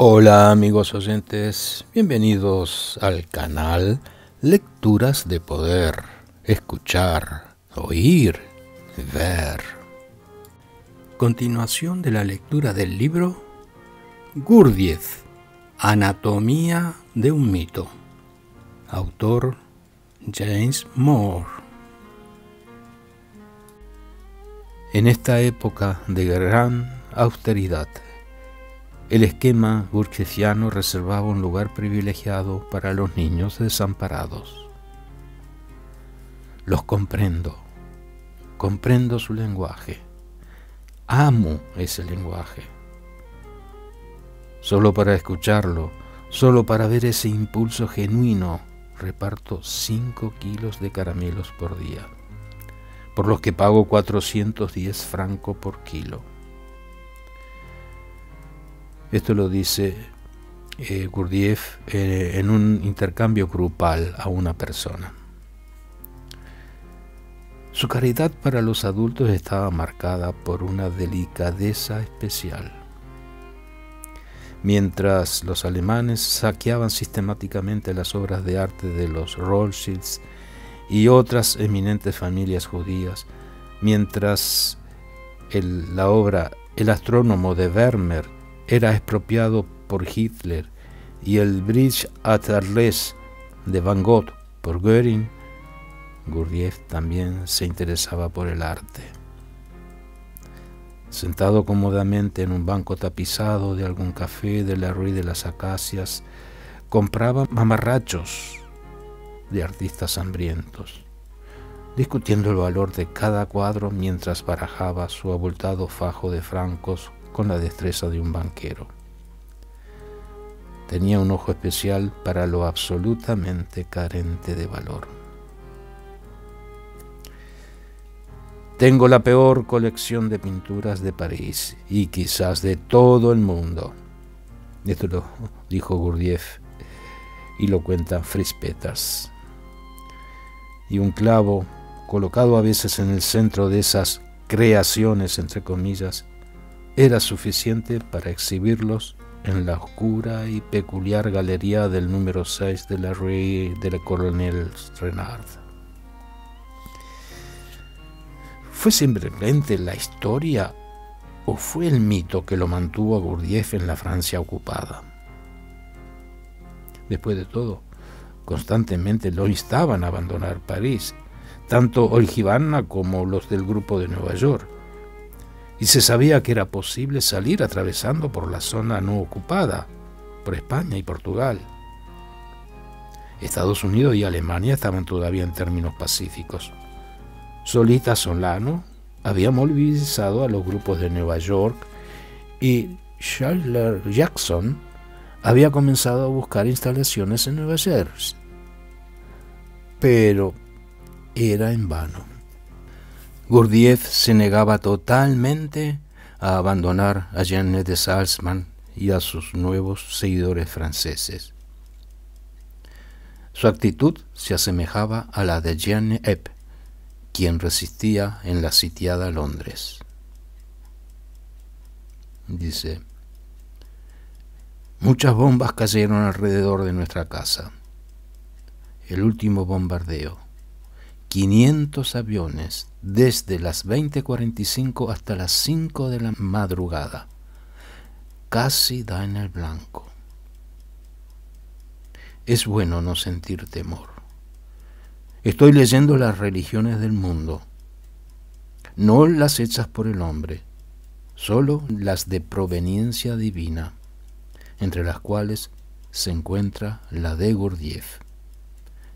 Hola amigos oyentes, bienvenidos al canal Lecturas de Poder, escuchar, oír, ver. Continuación de la lectura del libro Gurdjieff, Anatomía de un mito. Autor James Moore. En esta época de gran austeridad, el esquema gurdjieffiano reservaba un lugar privilegiado para los niños desamparados. Los comprendo su lenguaje, amo ese lenguaje. Solo para escucharlo, solo para ver ese impulso genuino, reparto 5 kilos de caramelos por día, por los que pago 410 francos por kilo. Esto lo dice Gurdjieff en un intercambio grupal a una persona. Su caridad para los adultos estaba marcada por una delicadeza especial. Mientras los alemanes saqueaban sistemáticamente las obras de arte de los Rothschilds y otras eminentes familias judías, mientras la obra El astrónomo de Vermeer era expropiado por Hitler y el Bridge at Arles de Van Gogh por Göring, Gurdjieff también se interesaba por el arte. Sentado cómodamente en un banco tapizado de algún café de la Rue de las Acacias, compraba mamarrachos de artistas hambrientos, discutiendo el valor de cada cuadro mientras barajaba su abultado fajo de francos con la destreza de un banquero. Tenía un ojo especial para lo absolutamente carente de valor. Tengo la peor colección de pinturas de París y quizás de todo el mundo. Esto lo dijo Gurdjieff y lo cuenta Fritz Peters. Y un clavo, colocado a veces en el centro de esas creaciones, entre comillas, era suficiente para exhibirlos en la oscura y peculiar galería del número 6 de la Rue de la Colonel Renard. ¿Fue simplemente la historia o fue el mito que lo mantuvo a Gurdjieff en la Francia ocupada? Después de todo, constantemente lo instaban a abandonar París, tanto Olgivanna como los del grupo de Nueva York. Y se sabía que era posible salir atravesando por la zona no ocupada, por España y Portugal. Estados Unidos y Alemania estaban todavía en términos pacíficos. Solita Solano había movilizado a los grupos de Nueva York y Charles Jackson había comenzado a buscar instalaciones en Nueva Jersey. Pero era en vano. Gurdjieff se negaba totalmente a abandonar a Jeanne de Salzmann y a sus nuevos seguidores franceses. Su actitud se asemejaba a la de Jeanne Epp, quien resistía en la sitiada Londres. Dice: muchas bombas cayeron alrededor de nuestra casa. El último bombardeo, 500 aviones desde las 20:45 hasta las 5 de la madrugada. Casi da en el blanco. Es bueno no sentir temor. Estoy leyendo las religiones del mundo, no las hechas por el hombre, solo las de proveniencia divina, entre las cuales se encuentra la de Gurdjieff.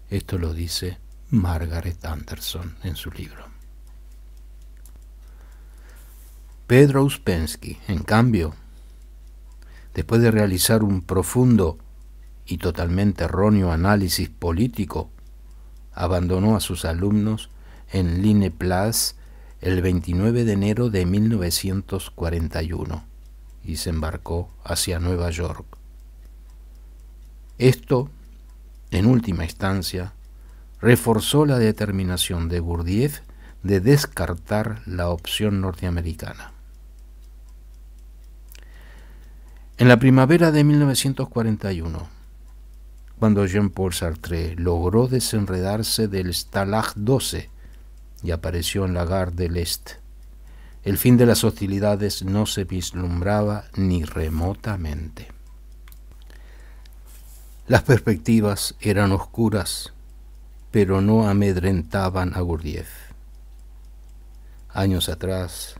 Esto lo dice Margaret Anderson en su libro. Pedro Uspensky, en cambio, después de realizar un profundo y totalmente erróneo análisis político, abandonó a sus alumnos en Line Place el 29 de enero de 1941 y se embarcó hacia Nueva York. Esto, en última instancia, reforzó la determinación de Gurdjieff de descartar la opción norteamericana. En la primavera de 1941, cuando Jean-Paul Sartre logró desenredarse del Stalag 12 y apareció en la Gare de l'Est, el fin de las hostilidades no se vislumbraba ni remotamente. Las perspectivas eran oscuras, pero no amedrentaban a Gurdjieff. Años atrás,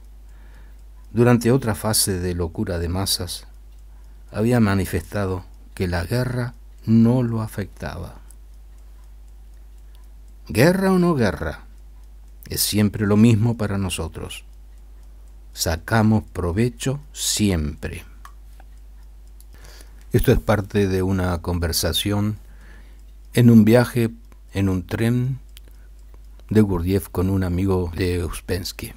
durante otra fase de locura de masas, había manifestado que la guerra no lo afectaba. Guerra o no guerra, es siempre lo mismo para nosotros. Sacamos provecho siempre. Esto es parte de una conversación en un viaje en un tren de Gurdjieff con un amigo de Uspensky.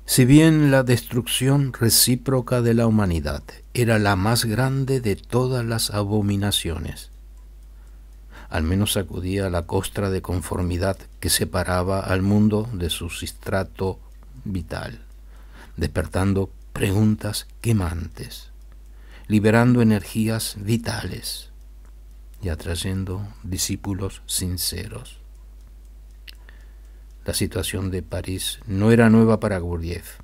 Si bien la destrucción recíproca de la humanidad era la más grande de todas las abominaciones, al menos sacudía la costra de conformidad que separaba al mundo de su sustrato vital, despertando preguntas quemantes, liberando energías vitales y atrayendo discípulos sinceros. La situación de París no era nueva para Gurdjieff.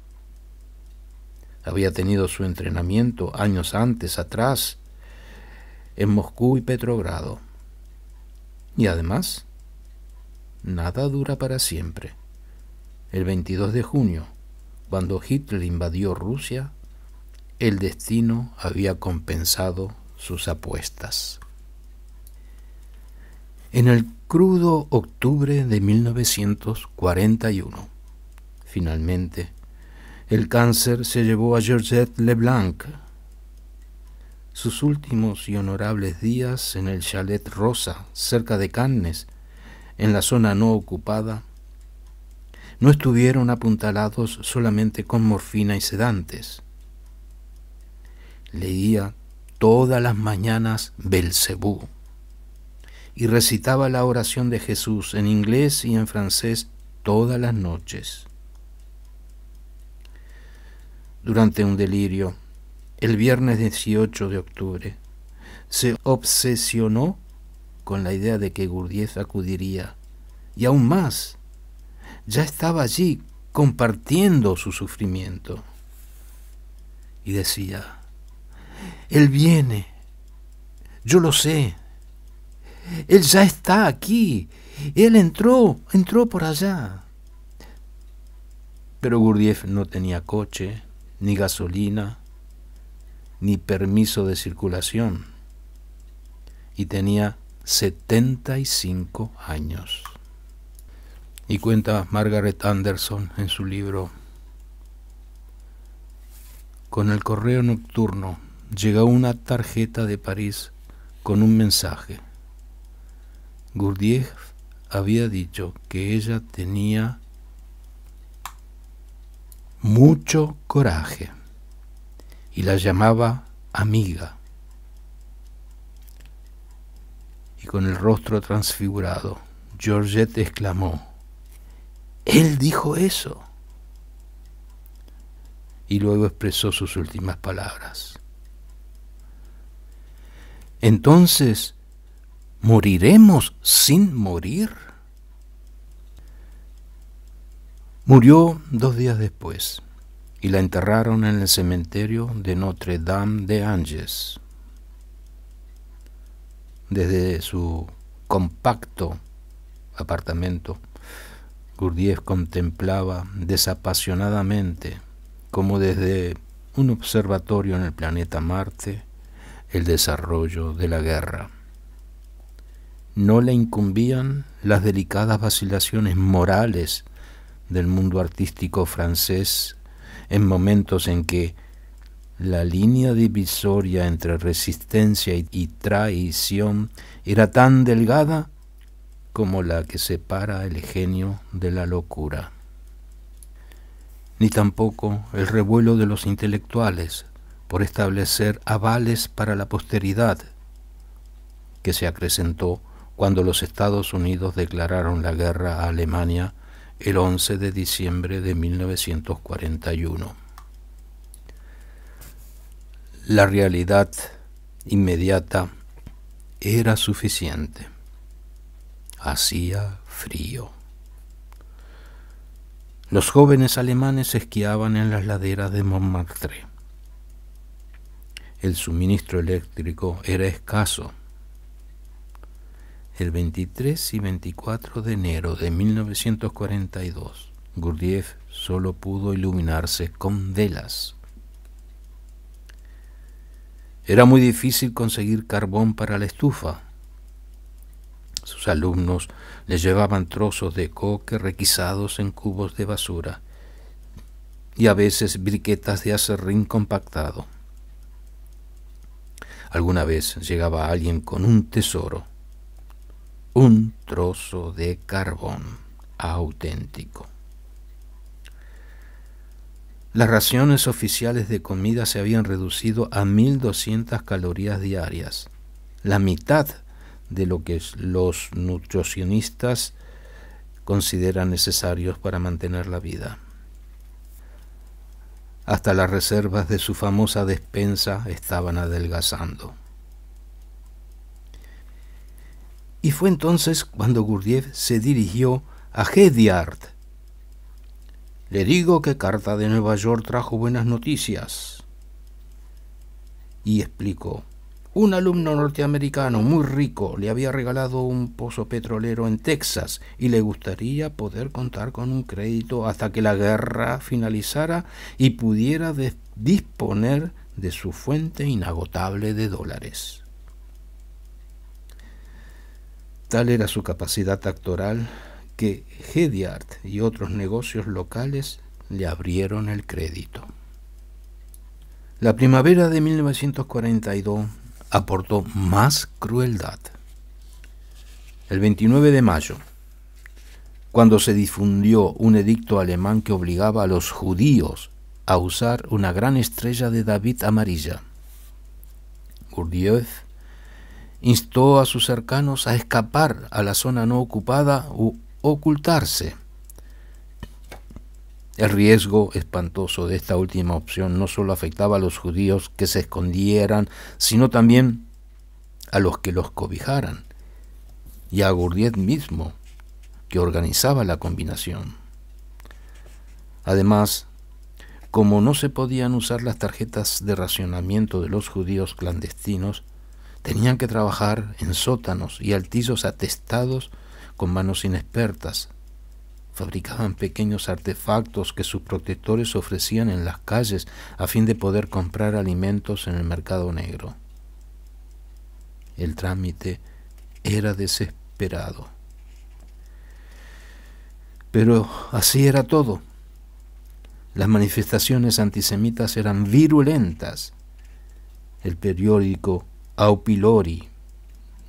Había tenido su entrenamiento años atrás en Moscú y Petrogrado. Y además, nada dura para siempre. El 22 de junio, cuando Hitler invadió Rusia, el destino había compensado sus apuestas. En el crudo octubre de 1941, finalmente, el cáncer se llevó a Georgette Leblanc. Sus últimos y honorables días en el chalet Rosa, cerca de Cannes, en la zona no ocupada, no estuvieron apuntalados solamente con morfina y sedantes. Leía todas las mañanas Belcebú y recitaba la oración de Jesús en inglés y en francés todas las noches. Durante un delirio, el viernes 18 de octubre, se obsesionó con la idea de que Gurdjieff acudiría, y aún más, ya estaba allí compartiendo su sufrimiento. Y decía: Él viene, yo lo sé, Él ya está aquí, Él entró por allá. Pero Gurdjieff no tenía coche, ni gasolina, ni permiso de circulación, y tenía 75 años. Y cuenta Margaret Anderson en su libro: con el correo nocturno llegó una tarjeta de París con un mensaje. Gurdjieff había dicho que ella tenía mucho coraje y la llamaba amiga. Y con el rostro transfigurado, Georgette exclamó: «¡Él dijo eso!». Y luego expresó sus últimas palabras: «¿Entonces moriremos sin morir?». Murió 2 días después y la enterraron en el cementerio de Notre-Dame-des-Anges. Desde su compacto apartamento, Gurdjieff contemplaba desapasionadamente, como desde un observatorio en el planeta Marte, el desarrollo de la guerra. No le incumbían las delicadas vacilaciones morales del mundo artístico francés en momentos en que la línea divisoria entre resistencia y traición era tan delgada como la que separa el genio de la locura. Ni tampoco el revuelo de los intelectuales por establecer avales para la posteridad, que se acrecentó cuando los Estados Unidos declararon la guerra a Alemania el 11 de diciembre de 1941. La realidad inmediata era suficiente. Hacía frío. Los jóvenes alemanes esquiaban en las laderas de Montmartre. El suministro eléctrico era escaso. El 23 y 24 de enero de 1942, Gurdjieff solo pudo iluminarse con velas. Era muy difícil conseguir carbón para la estufa. Sus alumnos le llevaban trozos de coque requisados en cubos de basura y a veces briquetas de aserrín compactado. Alguna vez llegaba alguien con un tesoro, un trozo de carbón auténtico. Las raciones oficiales de comida se habían reducido a 1.200 calorías diarias, la mitad de lo que los nutricionistas consideran necesarios para mantener la vida. Hasta las reservas de su famosa despensa estaban adelgazando. Y fue entonces cuando Gurdjieff se dirigió a Hédiard. Le digo que Carta de Nueva York trajo buenas noticias. Y explicó. Un alumno norteamericano muy rico le había regalado un pozo petrolero en Texas y le gustaría poder contar con un crédito hasta que la guerra finalizara y pudiera disponer de su fuente inagotable de dólares. Tal era su capacidad actoral que Hédiard y otros negocios locales le abrieron el crédito. La primavera de 1942 aportó más crueldad. El 29 de mayo, cuando se difundió un edicto alemán que obligaba a los judíos a usar una gran estrella de David amarilla, Gurdjieff instó a sus cercanos a escapar a la zona no ocupada u ocultarse. El riesgo espantoso de esta última opción no solo afectaba a los judíos que se escondieran, sino también a los que los cobijaran, y a Gurdjieff mismo, que organizaba la combinación. Además, como no se podían usar las tarjetas de racionamiento de los judíos clandestinos, tenían que trabajar en sótanos y altillos atestados con manos inexpertas. Fabricaban pequeños artefactos que sus protectores ofrecían en las calles a fin de poder comprar alimentos en el mercado negro. El trámite era desesperado. Pero así era todo. Las manifestaciones antisemitas eran virulentas. El periódico Au Pilori,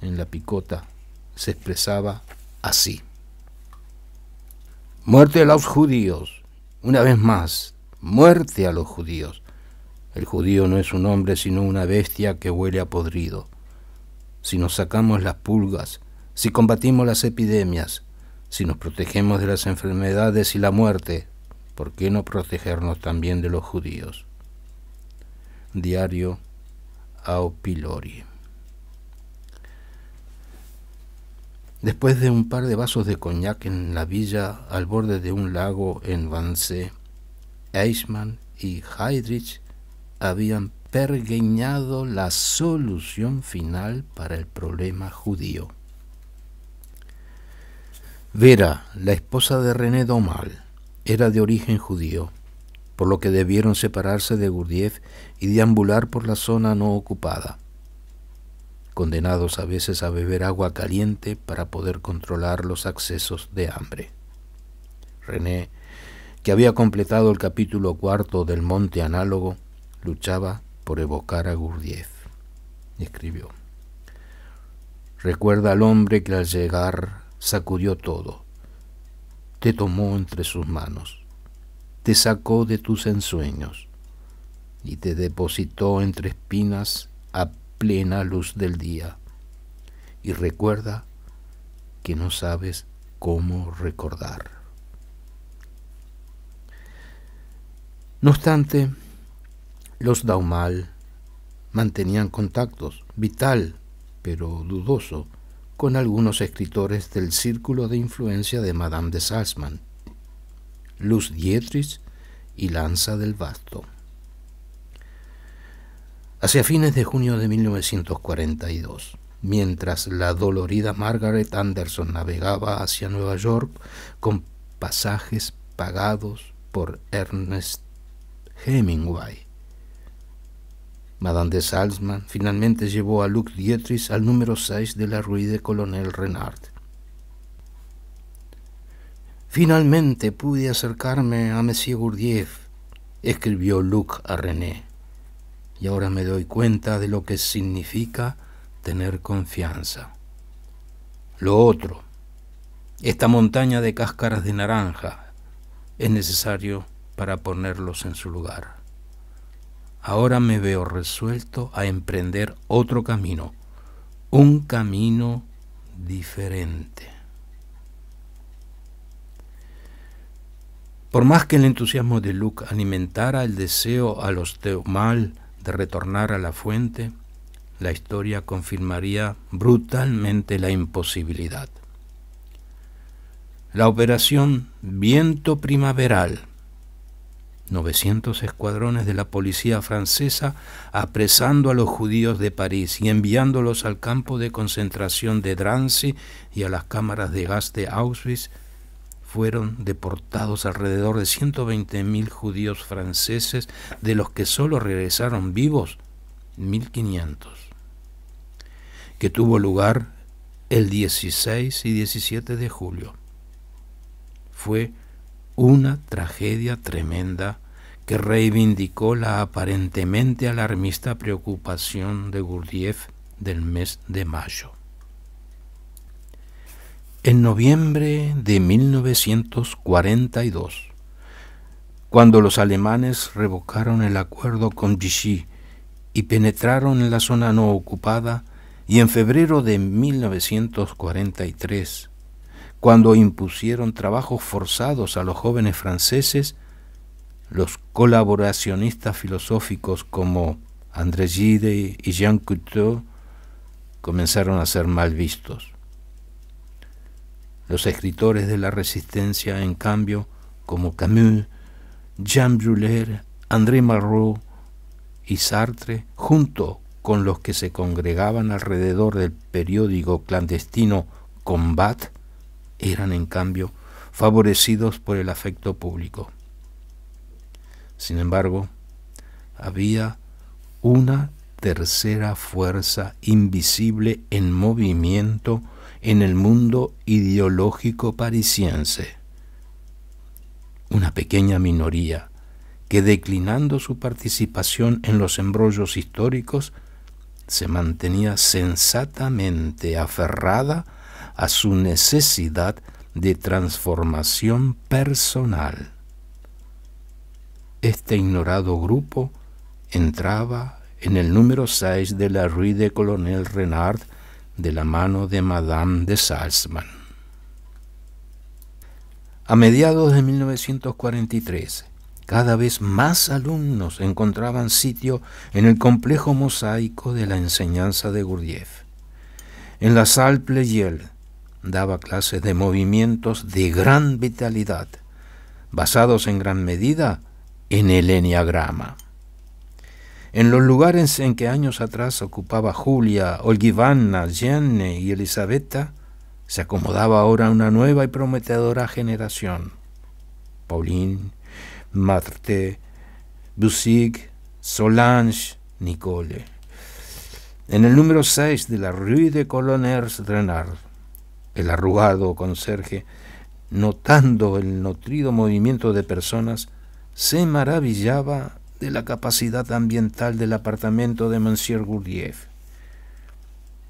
en la Picota, se expresaba así. Muerte a los judíos. Una vez más, muerte a los judíos. El judío no es un hombre sino una bestia que huele a podrido. Si nos sacamos las pulgas, si combatimos las epidemias, si nos protegemos de las enfermedades y la muerte, ¿por qué no protegernos también de los judíos? Diario Au Pilori. Después de un par de vasos de coñac en la villa al borde de un lago en Wannsee, Eichmann y Heydrich habían pergeñado la solución final para el problema judío. Vera, la esposa de René Daumal, era de origen judío, por lo que debieron separarse de Gurdjieff y deambular por la zona no ocupada, condenados a veces a beber agua caliente para poder controlar los accesos de hambre. René, que había completado el capítulo 4 del Monte Análogo, luchaba por evocar a Gurdjieff. Escribió: recuerda al hombre que al llegar sacudió todo, te tomó entre sus manos, te sacó de tus ensueños y te depositó entre espinas a plena luz del día. Y recuerda que no sabes cómo recordar. No obstante, los Daumal mantenían contactos, vital pero dudoso, con algunos escritores del círculo de influencia de Madame de Salzmann, Luz Dietrich y Lanza del Vasto. Hacia fines de junio de 1942, mientras la dolorida Margaret Anderson navegaba hacia Nueva York con pasajes pagados por Ernest Hemingway, Madame de Salzmann finalmente llevó a Luc Dietrich al número 6 de la Rue de Colonel Renard. «Finalmente pude acercarme a Monsieur Gurdjieff», escribió Luc a René, «y ahora me doy cuenta de lo que significa tener confianza. Lo otro, esta montaña de cáscaras de naranja, es necesario para ponerlos en su lugar. Ahora me veo resuelto a emprender otro camino, un camino diferente». Por más que el entusiasmo de Luc alimentara el deseo a los Theumal de retornar a la fuente, la historia confirmaría brutalmente la imposibilidad. La operación Viento Primaveral, 900 escuadrones de la policía francesa apresando a los judíos de París y enviándolos al campo de concentración de Drancy y a las cámaras de gas de Auschwitz, fueron deportados alrededor de 120.000 judíos franceses, de los que solo regresaron vivos 1.500, que tuvo lugar el 16 y 17 de julio. Fue una tragedia tremenda que reivindicó la aparentemente alarmista preocupación de Gurdjieff del mes de mayo. En noviembre de 1942, cuando los alemanes revocaron el acuerdo con Vichy y penetraron en la zona no ocupada, y en febrero de 1943, cuando impusieron trabajos forzados a los jóvenes franceses, los colaboracionistas filosóficos como André Gide y Jean Cocteau comenzaron a ser mal vistos. Los escritores de la resistencia, en cambio, como Camus, Jean Brulé, André Malraux y Sartre, junto con los que se congregaban alrededor del periódico clandestino Combat, eran en cambio favorecidos por el afecto público. Sin embargo, había una tercera fuerza invisible en movimiento en el mundo ideológico parisiense. Una pequeña minoría que, declinando su participación en los embrollos históricos, se mantenía sensatamente aferrada a su necesidad de transformación personal. Este ignorado grupo entraba en el número 6 de la Rue de Colonel Renard de la mano de Madame de Salzmann. A mediados de 1943, cada vez más alumnos encontraban sitio en el complejo mosaico de la enseñanza de Gurdjieff. En la Salle Pleyel daba clases de movimientos de gran vitalidad, basados en gran medida en el eniagrama. En los lugares en que años atrás ocupaba Julia, Olgivanna, Jeanne y Elisabetta, se acomodaba ahora una nueva y prometedora generación. Pauline, Marthe, Bussig, Solange, Nicole. En el número 6 de la Rue de Colonel Renard, el arrugado conserje, notando el nutrido movimiento de personas, se maravillaba de la capacidad ambiental del apartamento de Monsieur Gurdjieff.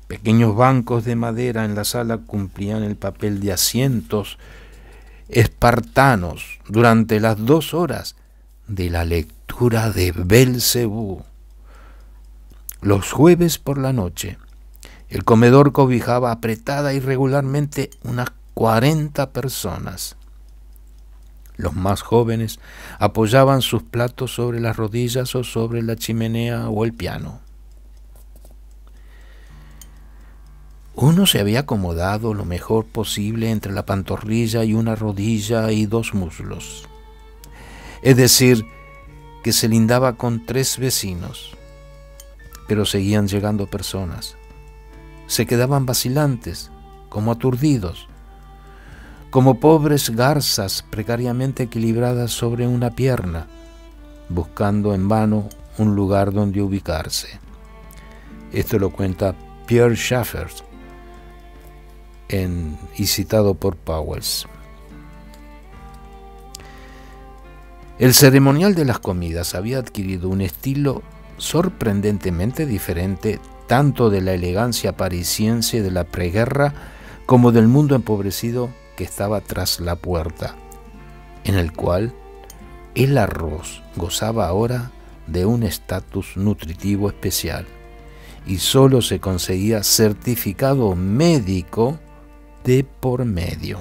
Pequeños bancos de madera en la sala cumplían el papel de asientos espartanos durante las 2 horas de la lectura de Belcebú. Los jueves por la noche, el comedor cobijaba apretada y regularmente unas 40 personas. Los más jóvenes apoyaban sus platos sobre las rodillas o sobre la chimenea o el piano. Uno se había acomodado lo mejor posible entre la pantorrilla y una rodilla y 2 muslos. Es decir, que se lindaba con 3 vecinos. Pero seguían llegando personas. Se quedaban vacilantes, como aturdidos, como pobres garzas precariamente equilibradas sobre una pierna, buscando en vano un lugar donde ubicarse. Esto lo cuenta Pierre Schaeffer y citado por Pauwels. El ceremonial de las comidas había adquirido un estilo sorprendentemente diferente tanto de la elegancia parisiense de la preguerra como del mundo empobrecido que estaba tras la puerta, en el cual el arroz gozaba ahora de un estatus nutritivo especial y solo se conseguía certificado médico de por medio.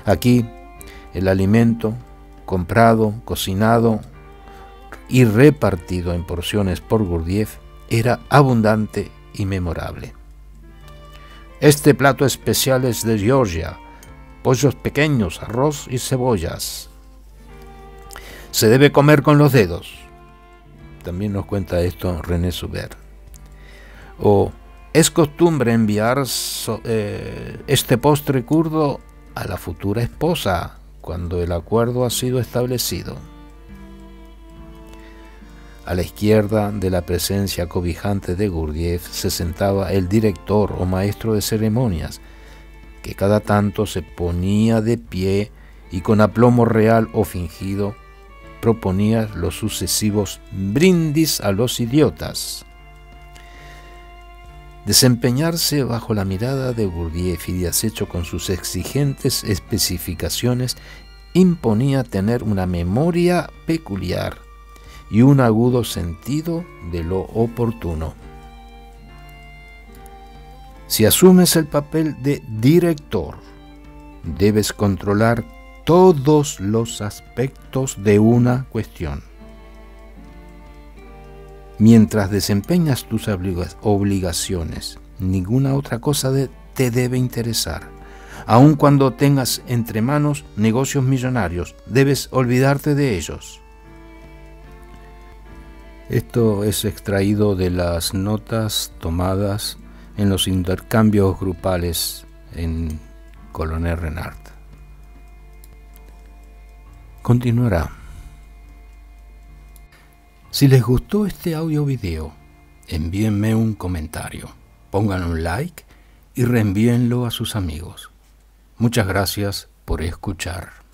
Aquí, el alimento, comprado, cocinado y repartido en porciones por Gurdjieff, era abundante y memorable. Este plato especial es de Georgia, pollos pequeños, arroz y cebollas. Se debe comer con los dedos. También nos cuenta esto René Subert. O es costumbre enviar este postre kurdo a la futura esposa cuando el acuerdo ha sido establecido. A la izquierda de la presencia cobijante de Gurdjieff se sentaba el director o maestro de ceremonias, que cada tanto se ponía de pie y con aplomo real o fingido proponía los sucesivos brindis a los idiotas. Desempeñarse bajo la mirada de Gurdjieff y de acecho con sus exigentes especificaciones imponía tener una memoria peculiar y un agudo sentido de lo oportuno. Si asumes el papel de director, debes controlar todos los aspectos de una cuestión. Mientras desempeñas tus obligaciones, ninguna otra cosa te debe interesar. Aun cuando tengas entre manos negocios millonarios, debes olvidarte de ellos. Esto es extraído de las notas tomadas en los intercambios grupales en Colonel Renard. Continuará. Si les gustó este audio video, envíenme un comentario, pongan un like y reenvíenlo a sus amigos. Muchas gracias por escuchar.